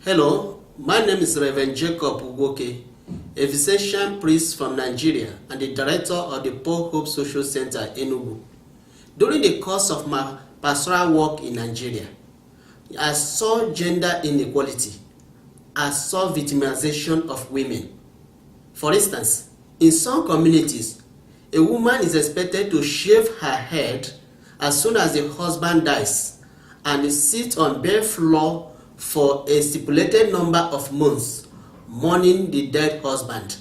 Hello, my name is Reverend Jacob Ugoke, a physician priest from Nigeria and the director of the DePaul Hope Social Center, Enugu. During the course of my pastoral work in Nigeria, I saw gender inequality. I saw victimization of women. For instance, in some communities, a woman is expected to shave her head as soon as the husband dies and sit on bare floor for a stipulated number of months, mourning the dead husband.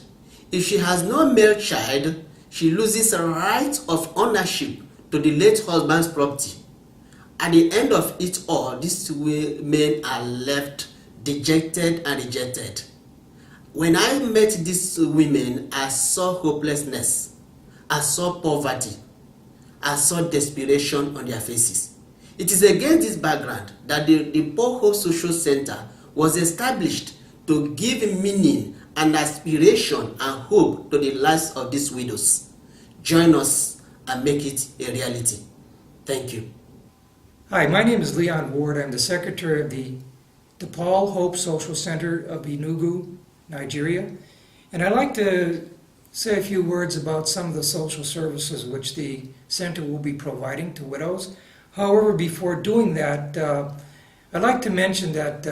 If she has no male child, she loses a right of ownership to the late husband's property. At the end of it all, these women are left dejected and rejected. When I met these women, I saw hopelessness, I saw poverty, I saw desperation on their faces. It is against this background that the DePaul Hope Social Center was established to give meaning and aspiration and hope to the lives of these widows. Join us and make it a reality. Thank you. Hi, my name is Leon Ward. I'm the secretary of the DePaul Hope Social Center of Enugu, Nigeria. And I'd like to say a few words about some of the social services which the center will be providing to widows. However, before doing that, I'd like to mention that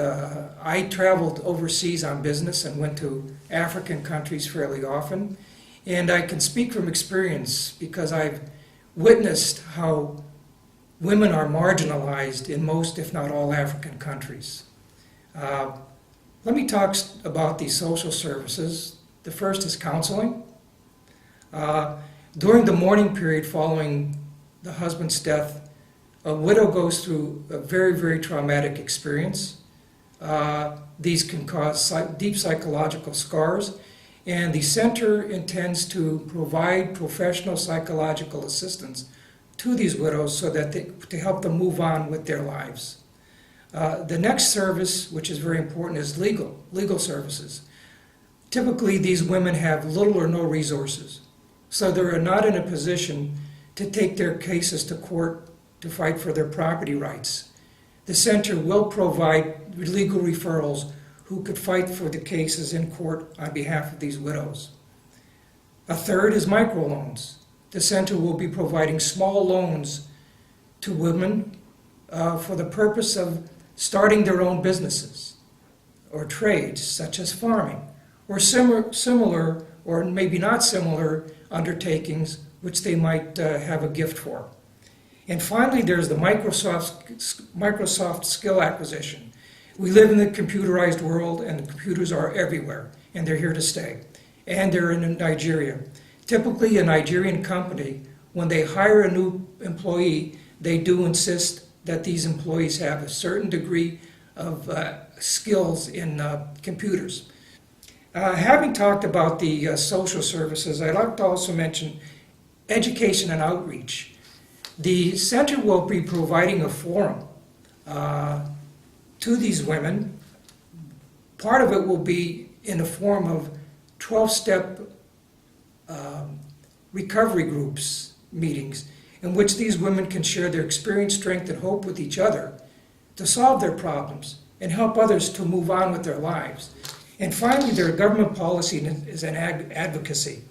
I traveled overseas on business and went to African countries fairly often. And I can speak from experience because I've witnessed how women are marginalized in most, if not all, African countries. Let me talk about these social services. The first is counseling. During the mourning period following the husband's death, a widow goes through a very, very traumatic experience. These can cause deep psychological scars, and the center intends to provide professional psychological assistance to these widows so that to help them move on with their lives. The next service, which is very important, is legal services. Typically, these women have little or no resources, so they are not in a position to take their cases to court to fight for their property rights. The center will provide legal referrals who could fight for the cases in court on behalf of these widows. A third is microloans. The center will be providing small loans to women for the purpose of starting their own businesses or trades, such as farming, or similar or maybe not similar undertakings which they might have a gift for. And finally, there's the Microsoft skill acquisition. We live in the computerized world, and the computers are everywhere, and they're here to stay. And they're in Nigeria. Typically, a Nigerian company, when they hire a new employee, they do insist that these employees have a certain degree of skills in computers. Having talked about the social services, I'd like to also mention education and outreach. The center will be providing a forum to these women. Part of it will be in the form of 12-step recovery groups meetings in which these women can share their experience, strength, and hope with each other to solve their problems and help others to move on with their lives. And finally, their government policy is an advocacy.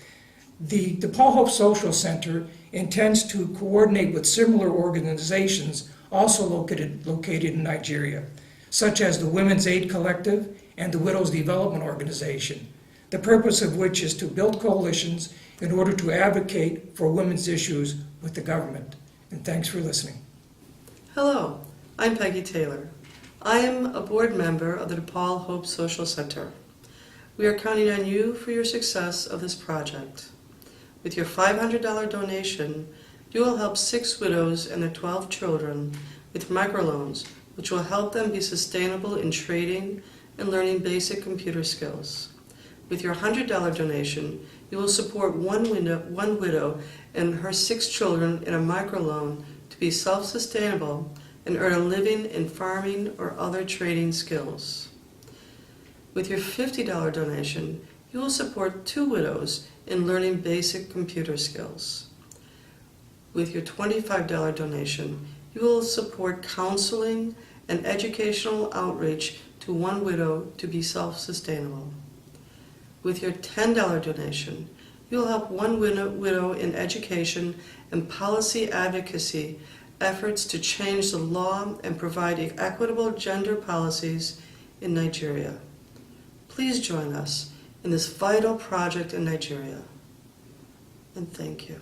The DePaul Hope Social Center intends to coordinate with similar organizations also located in Nigeria, such as the Women's Aid Collective and the Widows Development Organization, the purpose of which is to build coalitions in order to advocate for women's issues with the government. And thanks for listening. Hello, I'm Peggy Taylor. I am a board member of the DePaul Hope Social Center. We are counting on you for your success of this project. With your $500 donation, you will help 6 widows and their 12 children with microloans, which will help them be sustainable in trading and learning basic computer skills. With your $100 donation, you will support one widow and her 6 children in a microloan to be self-sustainable and earn a living in farming or other trading skills. With your $50 donation, you will support 2 widows in learning basic computer skills. With your $25 donation, you will support counseling and educational outreach to one widow to be self-sustainable. With your $10 donation, you'll help one widow in education and policy advocacy efforts to change the law and provide equitable gender policies in Nigeria. Please join us in this vital project in Nigeria. And thank you.